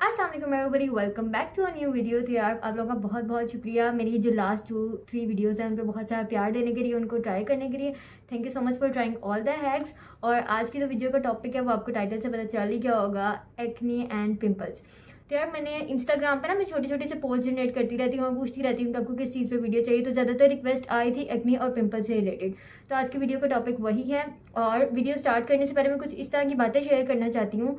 अस्सलाम वालेकुम everybody, welcome back to a new video. तो यार आप लोगों का बहुत बहुत शुक्रिया, मेरी जो लास्ट 2-3 वीडियोस हैं उन पे बहुत सारा प्यार देने के लिए, उनको ट्राई करने के लिए thank you so much for trying all the hacks. और आज की जो वीडियो का टॉपिक है वो आपको टाइटल से पता चल ही गया होगा, एक्ने एंड पिंपल्स। तो यार मैंने इंस्टाग्राम पे ना मैं छोटे छोटे से पोस्ट जनरेट करती रहती हूँ और पूछती रहती हूँ कि आपको किस चीज़ पे वीडियो चाहिए। तो ज़्यादातर रिक्वेस्ट आई थी एक्ने और पिंपल से रिलेटेड। तो आज की वीडियो का टॉपिक वही है। और वीडियो स्टार्ट करने से पहले मैं कुछ इस तरह की बातें शेयर करना चाहती हूँ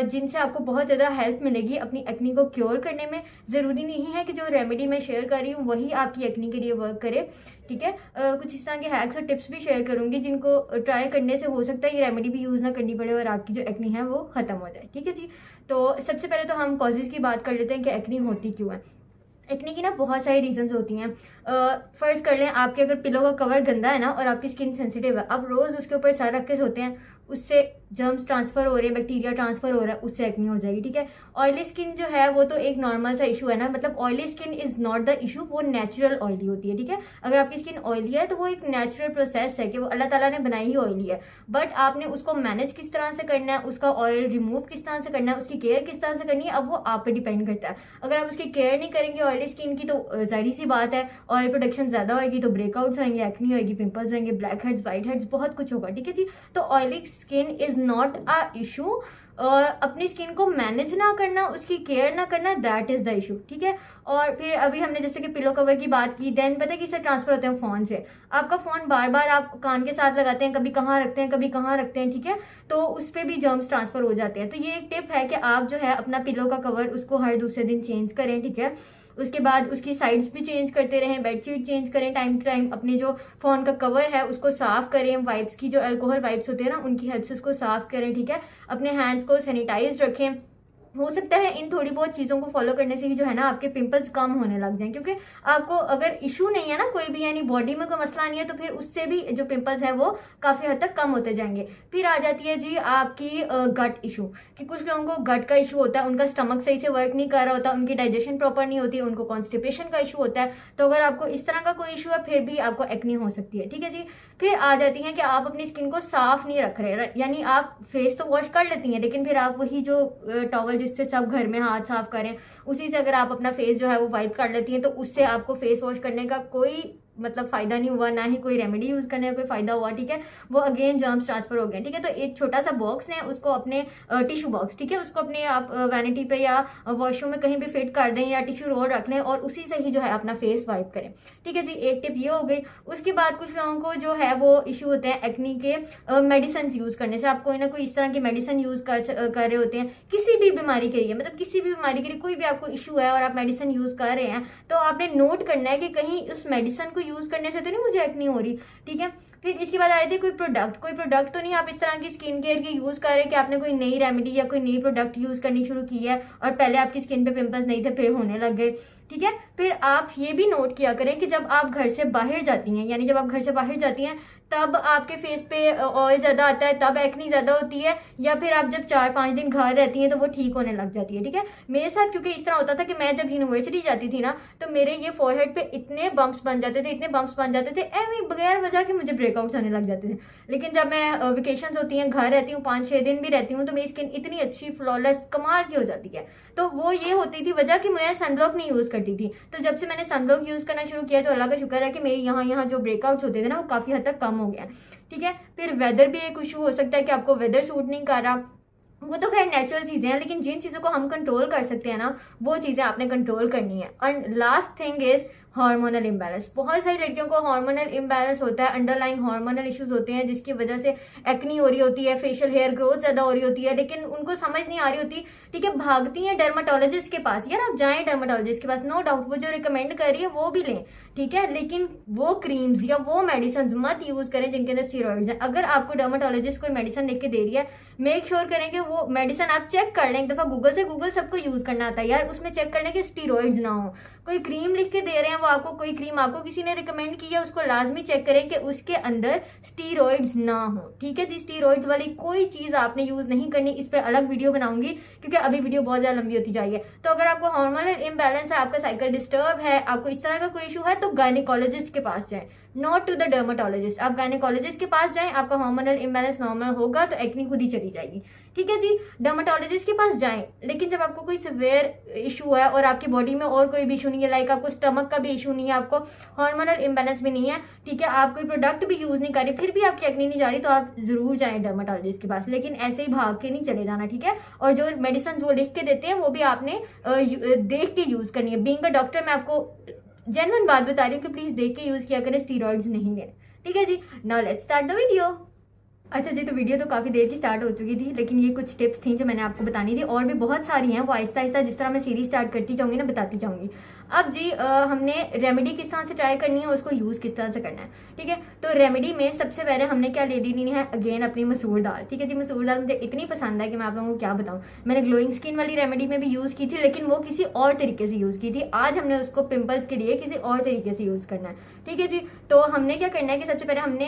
जिनसे आपको बहुत ज़्यादा हेल्प मिलेगी अपनी एक्ने को क्योर करने में। ज़रूरी नहीं है कि जो रेमेडी मैं शेयर कर रही हूँ वही आपकी एक्ने के लिए वर्क करे, ठीक है। कुछ इस तरह के हैक्स और टिप्स भी शेयर करूंगी जिनको ट्राई करने से हो सकता है ये रेमेडी भी यूज़ ना करनी पड़े और आपकी जो एक्ने है वो ख़त्म हो जाए, ठीक है जी। तो सबसे पहले तो हम कॉजेज़ की बात कर लेते हैं कि एक्ने होती क्यों है। एक्ने की ना बहुत सारी रीजंस होती हैं। फर्ज कर लें आपके अगर पिलो का कवर गंदा है ना और आपकी स्किन सेंसिटिव है, आप रोज़ उसके ऊपर सर रख के सोते हैं, उससे जर्म्स ट्रांसफर हो रहे हैं, बैक्टीरिया ट्रांसफर हो रहा है, उससे एक्ने हो जाएगी, ठीक है। ऑयली स्किन जो है वो तो एक नॉर्मल सा इशू है ना, मतलब oily skin is not the issue, वो नेचुरल ऑयली होती है, ठीक है। अगर आपकी स्किन ऑयली है तो वो एक नेचुरल प्रोसेस है कि वो अल्लाह ताला ने बनाई ही ऑयली है। बट आपने उसको मैनेज किस तरह से करना है, उसका ऑयल रिमूव किस तरह से करना है, उसकी केयर किस तरह से करनी है, अब वो आप पे डिपेंड करता है। अगर आप उसकी केयर नहीं करेंगे ऑयली स्किन की तो जाहिर सी बात है ऑयल प्रोडक्शन ज्यादा होगी तो ब्रेकआउट्स होंगे, एक्ने होगी, पिंपल्स होंगे, ब्लैक हेड्स, व्हाइट हेड्स, बहुत कुछ होगा, ठीक है जी। तो oily skin is not a issue. अपनी स्किन को मैनेज ना करना, उसकी केयर ना करना, दैट इज द इशू, ठीक है। और फिर अभी हमने जैसे कि पिलो कवर की बात की, देन पता है किससे ट्रांसफर होते हैं, फोन से। आपका फोन बार बार आप कान के साथ लगाते हैं, कभी कहाँ रखते हैं, कभी कहाँ रखते हैं, ठीक है। तो उस पर भी जर्म्स ट्रांसफर हो जाते हैं। तो ये एक टिप है कि आप जो है अपना पिलो का कवर उसको हर दूसरे दिन चेंज करें, ठीक है। उसके बाद उसकी साइड्स भी चेंज करते रहें, बेडशीट चेंज करें टाइम टू टाइम, अपने जो फोन का कवर है उसको साफ करें, वाइप्स की जो अल्कोहल वाइप्स होते हैं ना उनकी हेल्प से उसको साफ करें, ठीक है। अपने हैंड्स को सैनिटाइज रखें। हो सकता है इन थोड़ी बहुत चीज़ों को फॉलो करने से ही जो है ना आपके पिंपल्स कम होने लग जाएं, क्योंकि आपको अगर इशू नहीं है ना कोई भी, यानी बॉडी में कोई मसला नहीं है, तो फिर उससे भी जो पिंपल्स है वो काफ़ी हद तक कम होते जाएंगे। फिर आ जाती है जी आपकी गट इशू, कि कुछ लोगों को गट का इशू होता है, उनका स्टमक सही से वर्क नहीं कर रहा होता, उनकी डाइजेशन प्रॉपर नहीं होती, उनको कॉन्स्टिपेशन का इशू होता है। तो अगर आपको इस तरह का कोई इशू है फिर भी आपको एक्ने हो सकती है, ठीक है जी। फिर आ जाती है कि आप अपनी स्किन को साफ नहीं रख रहे, यानी आप फेस तो वॉश कर लेती हैं लेकिन फिर आप वही जो टॉवल जिससे सब घर में हाथ साफ करें उसी से अगर आप अपना फेस जो है वो वाइप कर लेती हैं, तो उससे आपको फेस वॉश करने का कोई मतलब फायदा नहीं हुआ, ना ही कोई रेमेडी यूज करने का कोई फायदा हुआ, ठीक है। वो अगेन जर्म्स ट्रांसफर हो गए, ठीक है। तो एक छोटा सा बॉक्स है, उसको अपने टिश्यू बॉक्स, ठीक है, उसको अपने आप वैनिटी पे या वॉशरूम में कहीं भी फिट कर दें या टिश्यू रोल रख लें और उसी से ही जो है अपना फेस वाइप करें, ठीक है जी। एक टिप ये हो गई। उसके बाद कुछ लोगों को जो है वो इशू होते हैं एक्ने के मेडिसिन यूज करने से। आप कोई ना कोई इस तरह की मेडिसिन यूज कर रहे होते हैं किसी भी बीमारी के लिए, मतलब किसी भी बीमारी के लिए कोई भी आपको इशू है और आप मेडिसिन यूज कर रहे हैं, तो आपने नोट करना है कि कहीं उस मेडिसिन को यूज करने से तो नहीं मुझे एक्ने हो रही, ठीक है। फिर इसके बाद आए थे कोई प्रोडक्ट तो नहीं आप इस तरह की स्किन केयर की यूज कर रहे हैं कि आपने कोई नई रेमेडी या कोई नई प्रोडक्ट यूज करनी शुरू की है और पहले आपकी स्किन पे पिंपल्स नहीं थे फिर होने लग गए, ठीक है। फिर आप ये भी नोट किया करें कि जब आप घर से बाहर जाती हैं, यानी जब आप घर से बाहर जाती हैं तब आपके फेस पे ऑयल ज्यादा आता है, तब एक्ने ज्यादा होती है, या फिर आप जब 4-5 दिन घर रहती हैं तो वो ठीक होने लग जाती है, ठीक है। मेरे साथ क्योंकि इस तरह होता था कि मैं जब यूनिवर्सिटी जाती थी ना तो मेरे ये फोरहेड पे इतने बम्प्स बन जाते थे, इतने बम्प्स बन जाते थे एवं बगैर वजह के मुझे ब्रेकआउट्स आने लग जाते थे। लेकिन जब मैं वेकेशन होती हैं घर रहती हूँ 5-6 दिन भी रहती हूँ तो मेरी स्किन इतनी अच्छी फ्लॉलेस कमाल की हो जाती है। तो वो ये होती थी वजह कि मैं सनब्लॉक नहीं यूज करती थी। तो जब से मैंने सनब्लॉक यूज करना शुरू किया तो अल्लाह का शुक्र है कि मेरी यहाँ जो ब्रेकआउट्स होते थे ना वो काफी हद तक कम हो गया, ठीक है। फिर वेदर भी एक इशू हो सकता है कि आपको वेदर सूट नहीं कर रहा, वो तो खैर नेचुरल चीजें हैं, लेकिन जिन चीजों को हम कंट्रोल कर सकते हैं ना वो चीजें आपने कंट्रोल करनी है। And last thing is hormonal imbalance. बहुत सारी लड़कियों को हार्मोनल इम्बैलेंस होता है, अंडरलाइंग हार्मोनल इश्यूज होते हैं जिसकी वजह से एक्नी हो रही होती है, फेशियल हेयर ग्रोथ ज्यादा हो रही होती है, लेकिन उनको समझ नहीं आ रही होती, ठीक है। भागती हैं डर्माटोलॉजिस्ट के पास, यार आप जाएं डर्माटोलॉजिस्ट के पास, नो डाउट वो जो रिकमेंड कर रही है वो भी लें, ठीक है, लेकिन वो क्रीम्स या वो मेडिसिन मत यूज करें जिनके अंदर स्टीरॉइड्स हैं। अगर आपको डर्माटोलॉजिस्ट कोई मेडिसिन लिख के दे रही है मेक श्योर करें कि वो मेडिसिन आप चेक कर लें एक दफा गूगल से, गूगल सबको यूज करना आता है यार, उसमें चेक करने के स्टीरॉइड्स ना हो। कोई क्रीम लिख के दे रहे हैं वो आपको, कोई क्रीम आपको किसी ने रिकमेंड की है उसको लाजमी चेक करें कि उसके अंदर स्टीरॉइड्स ना हो, ठीक है जी। स्टीरॉइड्स वाली कोई चीज आपने यूज नहीं करनी, इस पर अलग वीडियो बनाऊंगी क्योंकि अभी वीडियो बहुत ज्यादा लंबी होती जा रही है। तो अगर आपको हार्मोनल इम्बैलेंस है, आपका साइकिल डिस्टर्ब है, आपको इस तरह का कोई इशू है तो गायनिकोलॉजिस्ट के पास जाएं, नॉट टू द डर्माटोलॉजिस्ट। आप गायनेकोलॉजिस्ट के पास जाएं, आपका हार्मोनल इम्बैलेंस नॉर्मल होगा तो एक्नी खुद ही चली जाएगी, ठीक है जी। डर्माटोलॉजिस्ट के पास जाएं, लेकिन जब आपको कोई सिवियर इशू है और आपकी बॉडी में और कोई भी इशू नहीं है, लाइक आपको स्टमक का भी इशू नहीं है, आपको हार्मोनल इम्बैलेंस भी नहीं है, ठीक है, आप कोई प्रोडक्ट भी यूज नहीं कर रही, फिर भी आपकी एक्नी नहीं जा रही, तो आप जरूर जाएं डर्माटोलॉजिस्ट के पास, लेकिन ऐसे ही भाग के नहीं चले जाना, ठीक है। और जो मेडिसिन वो लिख के देते हैं वो भी आपने देख के यूज करनी है। बीइंग अ डॉक्टर मैं आपको जेन्युइन बात बता रही हूँ कि प्लीज देख के यूज किया करें, स्टीरॉइड्स नहीं है, ठीक है जी। Now let's start the video. अच्छा जी, तो वीडियो तो काफ़ी देर की स्टार्ट हो चुकी थी, लेकिन ये कुछ टिप्स थी जो मैंने आपको बतानी थी, और भी बहुत सारी हैं, वो आहिस्ता आहिस्ता जिस तरह मैं सीरीज स्टार्ट करती जाऊंगी ना बताती जाऊंगी। अब जी हमने रेमेडी किस तरह से ट्राई करनी है, उसको यूज़ किस तरह से करना है, ठीक है। तो रेमेडी में सबसे पहले हमने क्या ले लेनी है, अगेन अपनी मसूर दाल, ठीक है जी। मसूर दाल मुझे इतनी पसंद है कि मैं आप लोगों को क्या बताऊँ। मैंने ग्लोइंग स्किन वाली रेमेडी में भी यूज़ की थी, लेकिन वो किसी और तरीके से यूज़ की थी। आज हमने उसको पिंपल्स के लिए किसी और तरीके से यूज़ करना है, ठीक है जी। तो हमने क्या करना है कि सबसे पहले हमने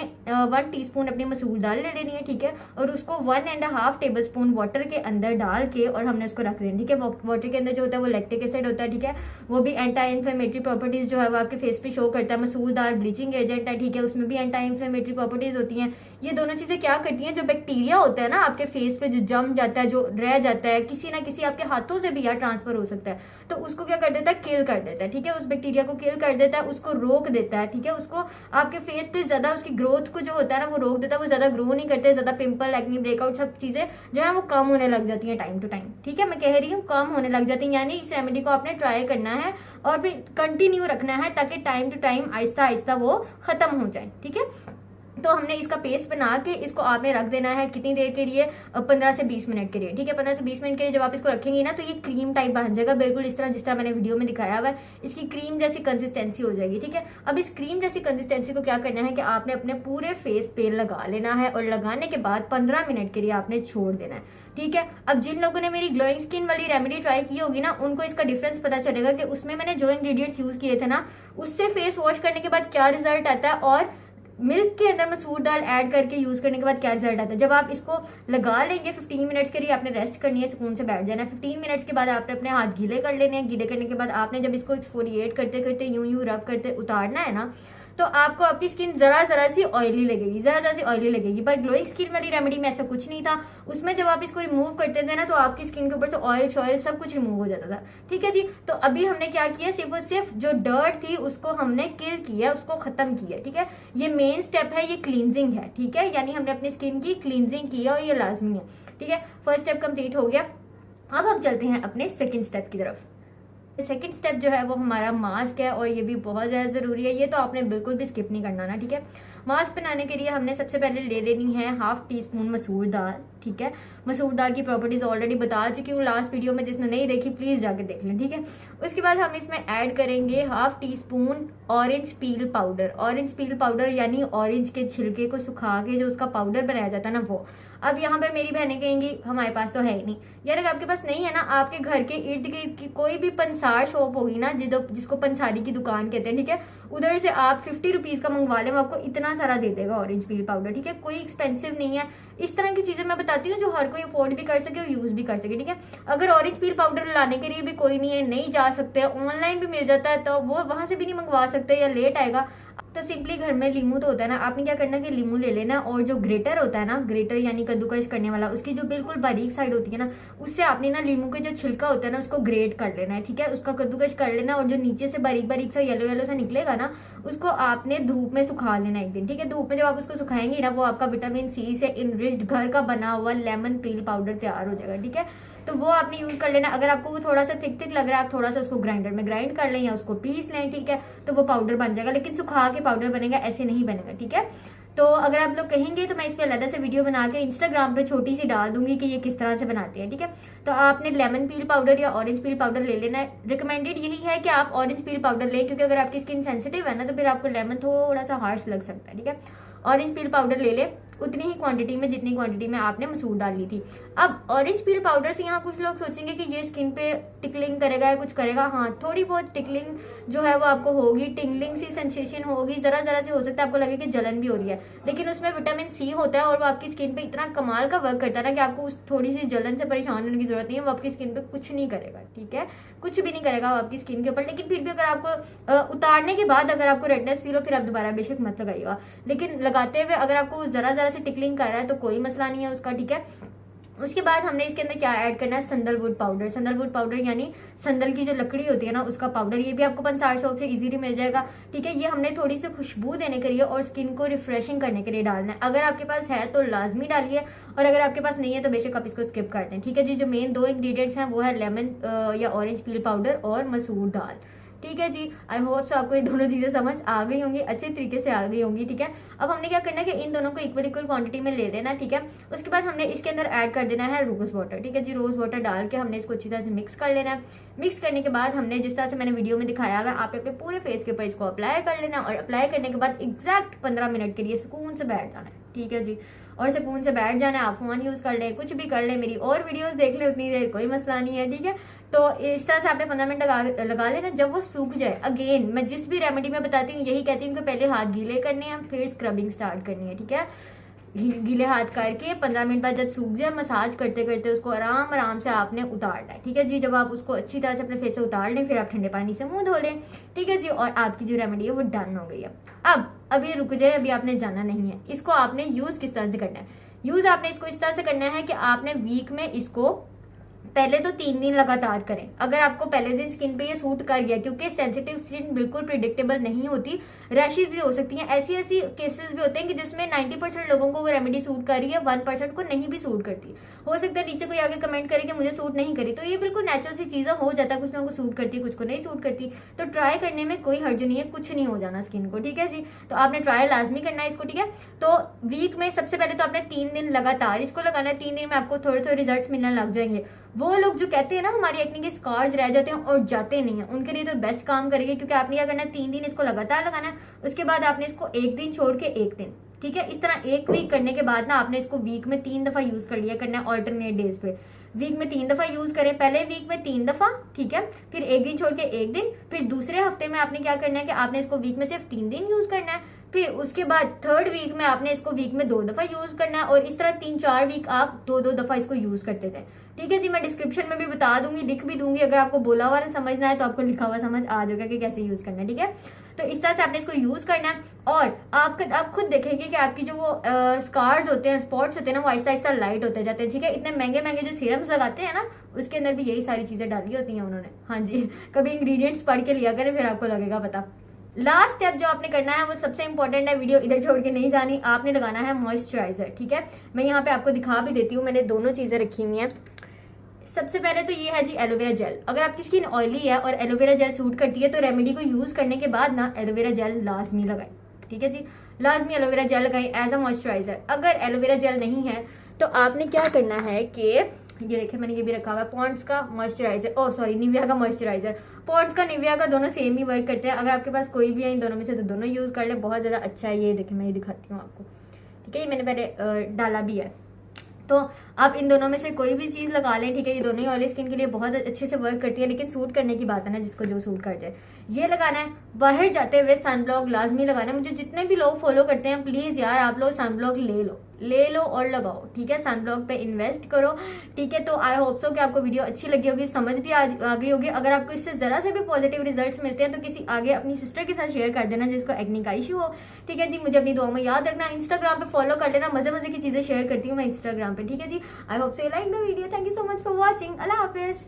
1 टीस्पून अपनी मसूर दाल ले लेनी है, ठीक है, और उसको 1.5 टेबल स्पून वाटर के अंदर डाल के और हमने उसको रख देना, ठीक है। वाटर के अंदर जो होता है वो लैक्टिक एसिड होता है, ठीक है, वो भी एंटी इन्फ्लेमेटरी प्रॉपर्टीज जो है वो आपके फेस पे शो करता है। मसूर दाल ब्लीचिंग एजेंट है, ठीक है, उसमें भी एंटी इन्फ्लेमेटरी प्रॉपर्टीज होती हैं। ये दोनों चीज़ें क्या करती हैं, जो बैक्टीरिया होता है ना आपके फेस पे जो जम जाता है, जो रह जाता है, किसी ना किसी आपके हाथों से भी यार ट्रांसफर हो सकता है, तो उसको क्या कर देता है, किल कर देता है, ठीक है। उस बैक्टीरिया को किल कर देता है, उसको रोक देता है, ठीक है। उसको आपके फेस पे ज़्यादा उसकी ग्रोथ को जो होता है ना वो रोक देता है, वो ज़्यादा ग्रो नहीं करते, ज़्यादा पिंपल एक्नी ब्रेकआउट सब चीज़ें जो है वो कम होने लग जाती हैं टाइम टू टाइम, ठीक है। मैं कह रही हूँ कम होने लग जाती हैं, यानी इस रेमेडी को आपने ट्राई करना है और फिर कंटिन्यू रखना है ताकि time to time Aahista Aahista वो खत्म हो जाए, ठीक है। तो हमने इसका पेस्ट बना के इसको आपने रख देना है कितनी देर के लिए, 15 से 20 मिनट के लिए, ठीक है। 15 से 20 मिनट के लिए जब आप इसको रखेंगे ना तो ये क्रीम टाइप बन जाएगा, बिल्कुल इस तरह जिस तरह मैंने वीडियो में दिखाया हुआ है, इसकी क्रीम जैसी कंसिस्टेंसी हो जाएगी, ठीक है। अब इस क्रीम जैसी कंसिस्टेंसी को क्या करना है कि आपने अपने पूरे फेस पे लगा लेना है, और लगाने के बाद 15 मिनट के लिए आपने छोड़ देना है, ठीक है। अब जिन लोगों ने मेरी ग्लोइंग स्किन वाली रेमेडी ट्राई की होगी ना, उनको इसका डिफरेंस पता चलेगा कि उसमें मैंने जो इंग्रेडिएंट्स यूज किए थे ना, उससे फेस वॉश करने के बाद क्या रिजल्ट आता है, और मिल्क के अंदर मसूर दाल ऐड करके यूज करने के बाद क्या रिजल्ट आता है। जब आप इसको लगा लेंगे 15 मिनट्स के लिए आपने रेस्ट करनी है, सुकून से बैठ जाना है। 15 मिनट्स के बाद आपने अपने हाथ गीले कर लेने हैं, गीले करने के बाद आपने जब इसको एक्सफोलिएट करते करते यूं रब करते उतारना है ना, तो आपको आपकी स्किन जरा सी ऑयली लगेगी, जरा सी ऑयली लगेगी। पर ग्लोइंग स्किन वाली रेमेडी में ऐसा कुछ नहीं था, उसमें जब आप इसको रिमूव करते थे ना तो आपकी स्किन के ऊपर से ऑयल शॉयल सब कुछ रिमूव हो जाता था, ठीक है जी। तो अभी हमने क्या किया, सिर्फ और सिर्फ जो डर्ट थी उसको हमने किल किया, उसको खत्म किया, ठीक है। ये मेन स्टेप है, ये क्लींजिंग है, ठीक है, यानी हमने अपनी स्किन की क्लींजिंग की है और ये लाजमी है, ठीक है। फर्स्ट स्टेप कंप्लीट हो गया। अब हम चलते हैं अपने सेकेंड स्टेप की तरफ। सेकेंड स्टेप जो है वो हमारा मास्क है, और ये भी बहुत ज़्यादा ज़रूरी है, ये तो आपने बिल्कुल भी स्किप नहीं करना ना, ठीक है। मास्क बनाने के लिए हमने सबसे पहले ले लेनी है 1/2 टीस्पून मसूर दाल, ठीक है। मसूर दाल की प्रॉपर्टीज़ ऑलरेडी बता चुकी हूँ लास्ट वीडियो में, जिसने नहीं देखी प्लीज़ जाके देख लें, ठीक है। उसके बाद हम इसमें ऐड करेंगे 1/2 teaspoon orange peel powder. Orange peel powder यानी ऑरेंज के छिलके को सुखा के जो उसका पाउडर बनाया जाता है ना वो। अब यहाँ पे मेरी बहनें कहेंगी हमारे पास तो है ही नहीं, यार अगर आपके पास नहीं है ना, आपके घर के इर्द गिर्द की कोई भी पंसार शॉप होगी ना, जिसको पंसारी की दुकान कहते हैं, ठीक है, उधर से आप 50 रुपीज़ का मंगवा लें, वो आपको इतना सारा दे देगा ऑरेंज पील पाउडर, ठीक है। कोई एक्सपेंसिव नहीं है, इस तरह की चीज़ें मैं बताती हूँ जो हर कोई अफोर्ड भी कर सके और यूज़ भी कर सके, ठीक है। अगर ऑरेंज पील पाउडर लाने के लिए भी कोई नहीं है, नहीं जा सकते, ऑनलाइन भी मिल जाता है, तो वो वहाँ से भी नहीं मंगवा सकते या लेट आएगा, तो सिंपली घर में लीमू तो होता है ना, आपने क्या करना है कि लीमू ले लेना, और जो ग्रेटर होता है ना, ग्रेटर यानी कद्दूकश करने वाला, उसकी जो बिल्कुल बारीक साइड होती है ना, उससे आपने ना लीमू के जो छिलका होता है ना उसको ग्रेट कर लेना है, ठीक है। उसका कद्दूकश कर लेना, और जो नीचे से बारीक बारीक सा येलो येलो सा निकलेगा ना, उसको आपने धूप में सुखा लेना एक दिन, ठीक है। धूप में जब आप उसको सुखाएंगे ना, वो आपका विटामिन सी से इनरिच्ड घर का बना हुआ लेमन पील पाउडर तैयार हो जाएगा, ठीक है। तो वो आपने यूज़ कर लेना। अगर आपको वो थोड़ा सा थिक थिक लग रहा है, आप थोड़ा सा उसको ग्राइंडर में ग्राइंड कर लें या उसको पीस लें, ठीक है, तो वो पाउडर बन जाएगा, लेकिन सुखा के पाउडर बनेगा, ऐसे नहीं बनेगा, ठीक है। तो अगर आप लोग कहेंगे तो मैं इस पर अलग से वीडियो बना के इंस्टाग्राम पे छोटी सी डाल दूंगी कि ये किस तरह से बनाते हैं, ठीक है। तो आपने लेमन पील पाउडर या ऑरेंज पील पाउडर ले लेना है। रिकमेंडेड यही है कि आप ऑरेंज पील पाउडर लें, क्योंकि अगर आपकी स्किन सेंसिटिव है ना तो फिर आपको लेमन थोड़ा सा हार्श लग सकता है, ठीक है। ऑरेंज पील पाउडर ले ले, उतनी ही क्वांटिटी में जितनी क्वांटिटी में आपने मसूर दाल ली थी। अब ऑरेंज पील पाउडर से यहाँ कुछ लोग सोचेंगे कि ये स्किन पे टिकलिंग करेगा या कुछ करेगा। हाँ, थोड़ी बहुत टिकलिंग जो है वो आपको होगी, टिंगलिंग सी सेंसेशन होगी, जरा जरा से हो सकता है आपको लगे कि जलन भी हो रही है, लेकिन उसमें विटामिन सी होता है और वो आपकी स्किन पे इतना कमाल का वर्क करता है ना कि आपको उस थोड़ी सी जलन से परेशान होने की जरूरत नहीं है। वो आपकी स्किन पे कुछ नहीं करेगा, ठीक है, कुछ भी नहीं करेगा वो आपकी स्किन के ऊपर। लेकिन फिर भी अगर आपको उतारने के बाद अगर आपको रेडनेस फील हो, फिर आप दोबारा बेशक मत लगाइएगा। लेकिन लगाते हुए अगर आपको जरा जरा से टिकलिंग कर रहा है तो कोई मसला नहीं है उसका, ठीक है। उसके बाद हमने इसके अंदर क्या ऐड करना है, संदलवुड पाउडर। संदलवुड पाउडर यानी संदल की जो लकड़ी होती है ना उसका पाउडर, ये भी आपको पंसार शॉप से इजीली मिल जाएगा, ठीक है। ये हमने थोड़ी सी खुशबू देने के लिए और स्किन को रिफ्रेशिंग करने के लिए डालना है। अगर आपके पास है तो लाजमी डालिए, और अगर आपके पास नहीं है तो बेशक आप इसको स्किप कर दें, ठीक है जी। जो मेन 2 इंग्रेडिएंट्स हैं वो है लेमन या ऑरेंज पील पाउडर और मसूर दाल, ठीक है जी। आई होप सो आपको ये दोनों चीज़ें समझ आ गई होंगी, अच्छे तरीके से आ गई होंगी, ठीक है। अब हमने क्या करना है कि इन दोनों को इक्वल क्वांटिटी में ले लेना, ठीक है। उसके बाद हमने इसके अंदर ऐड कर देना है रोज़ वाटर, ठीक है जी। रोज़ वाटर डाल के हमने इसको अच्छी तरह से मिक्स कर लेना है। मिक्स करने के बाद हमने जिस तरह से मैंने वीडियो में दिखाया हुआ आप अपने पूरे फेस के ऊपर इसको अप्लाई कर लेना, और अप्लाई करने के बाद एग्जैक्ट 15 मिनट के लिए सुकून से बैठ जाना है, ठीक है जी। और सुकून से बैठ जाना है। आप फोन यूज़ कर लें, कुछ भी कर लें, मेरी और वीडियोस देख लें, उतनी देर कोई मसला नहीं है, ठीक है। तो इस तरह से आपने 15 मिनट लगा लेना। जब वो सूख जाए, अगेन मैं जिस भी रेमेडी में बताती हूँ यही कहती हूँ कि पहले हाथ गीले करने हैं, फिर स्क्रबिंग स्टार्ट करनी है, ठीक है। गीले हाथ करके 15 मिनट बाद जब सूख जाए, मसाज करते करते उसको आराम आराम से आपने उतारना है, ठीक है जी। जब आप उसको अच्छी तरह से अपने फेस से उतार लें, फिर आप ठंडे पानी से मुंह धो लें, ठीक है जी। और आपकी जो रेमेडी है वो डन हो गई है। अब ये रुक जाए, अभी आपने जाना नहीं है। इसको आपने यूज़ किस तरह से करना है, यूज़ आपने इसको इस तरह से करना है कि आपने वीक में इसको पहले तो 3 दिन लगातार करें। अगर आपको पहले दिन स्किन पे ये सूट कर गया, क्योंकि सेंसिटिव स्किन बिल्कुल प्रिडिक्टेबल नहीं होती, रैशेज भी हो सकती हैं, ऐसी केसेस भी होते हैं कि जिसमें 90% लोगों को वो रेमेडी सूट कर रही है, 1% को नहीं भी सूट करती। हो सकता है नीचे कोई आगे कमेंट करे कि मुझे सूट नहीं करी, तो ये बिल्कुल नेचुरल सी चीज़ें हो जाता है, कुछ लोगों को सूट करती है, कुछ को नहीं सूट करती। तो ट्राई करने में कोई हर्ज नहीं है, कुछ नहीं हो जाना स्किन को, ठीक है जी। तो आपने ट्राई लाजमी करना है इसको, ठीक है। तो वीक में सबसे पहले तो आपने 3 दिन लगातार इसको लगाना है। 3 दिन में आपको थोड़े थोड़े रिजल्ट मिलने लग जाएंगे। वो लोग जो कहते हैं ना हमारी एक्ने के स्कार्स रह जाते हैं और जाते नहीं हैं, उनके लिए तो बेस्ट काम करेगी, क्योंकि आपने क्या करना है, 3 दिन इसको लगातार लगाना है। उसके बाद आपने इसको 1 दिन छोड़ के 1 दिन, ठीक है। इस तरह 1 वीक करने के बाद ना आपने इसको वीक में 3 दफा यूज कर लिया करना है, ऑल्टरनेट डेज पे। वीक में 3 दफा यूज करें, पहले वीक में 3 दफा, ठीक है। फिर 1 दिन छोड़ के 1 दिन, फिर दूसरे हफ्ते में आपने क्या करना है कि आपने इसको वीक में सिर्फ 3 दिन यूज करना है। फिर उसके बाद 3rd वीक में आपने इसको वीक में 2 दफा यूज करना है, और इस तरह 3-4 वीक आप 2-2 दफा इसको यूज करते थे, ठीक है जी। मैं डिस्क्रिप्शन में भी बता दूंगी, लिख भी दूंगी, अगर आपको बोला हुआ समझना है तो आपको लिखा हुआ समझ आ जाएगा कि कैसे यूज करना है, ठीक है। तो इस तरह से आपने इसको यूज करना है, और आप खुद देखेंगे कि आपकी जो वो स्कार्स होते हैं, स्पॉट्स होते हैं ना, वो आहिस्ता आहिस्ता लाइट होते जाते हैं, ठीक है। इतने महंगे महंगे जो सीरम्स लगाते हैं ना, उसके अंदर भी यही सारी चीजें डाली होती हैं उन्होंने, हाँ जी। कभी इंग्रेडिएंट्स पढ़ के लिया करें, फिर आपको लगेगा पता। लास्ट स्टेप जो आपने करना है वो सबसे इंपॉर्टेंट है, वीडियो इधर छोड़ के नहीं जानी। आपने लगाना है मॉइस्चराइजर, ठीक है। मैं यहाँ पे आपको दिखा भी देती हूँ, मैंने दोनों चीजें रखी हुई हैं। सबसे पहले तो ये है जी एलोवेरा जेल। अगर आपकी स्किन ऑयली है और एलोवेरा जेल सूट करती है तो रेमेडी को यूज करने के बाद ना एलोवेरा जेल लाजमी लगाएं, ठीक है जी। लाजमी एलोवेरा जेल लगाएं एज अ मॉइस्चराइजर। अगर एलोवेरा जेल नहीं है तो आपने क्या करना है कि ये देखिए मैंने ये भी रखा हुआ है, पॉन्ड्स का मॉइस्चराइजर, ओ सॉरी निविया का मॉइस्चराइजर। पॉन्ड्स का निविया का दोनों सेम ही वर्क करते हैं। अगर आपके पास कोई भी है इन दोनों में से तो दोनों यूज़ कर ले, बहुत ज़्यादा अच्छा है। ये देखिए मैं ये दिखाती हूँ आपको, ठीक है। ये मैंने पहले डाला भी है। तो आप इन दोनों में से कोई भी चीज़ लगा लें, ठीक है। ये दोनों ही ऑयली स्किन के लिए बहुत अच्छे से वर्क करती है, लेकिन सूट करने की बात है ना, जिसको जो सूट कर जाए। ये लगाना है। बाहर जाते हुए सनब्लॉक लाजमी लगाना है। मुझे जितने भी लोग फॉलो करते हैं, प्लीज़ यार आप लोग सनब्लॉक ले लो और लगाओ, ठीक है। सनब्लॉक पे इन्वेस्ट करो, ठीक है। तो आई होप सो कि आपको वीडियो अच्छी लगी होगी, समझ भी आ गई होगी। अगर आपको इससे ज़रा से भी पॉजिटिव रिजल्ट्स मिलते हैं तो किसी आगे अपनी सिस्टर के साथ शेयर कर देना जिसको एक्ने का इशू हो, ठीक है जी। मुझे अपनी दुआ में याद रखना, इंस्टाग्राम पे फॉलो कर लेना, मज़े मज़े की चीज़ें शेयर करती हूँ मैं इंस्टाग्राम पे, ठीक है जी। I hope so you like the video. Thank you so much for watching. अल्लाह हाफिज़।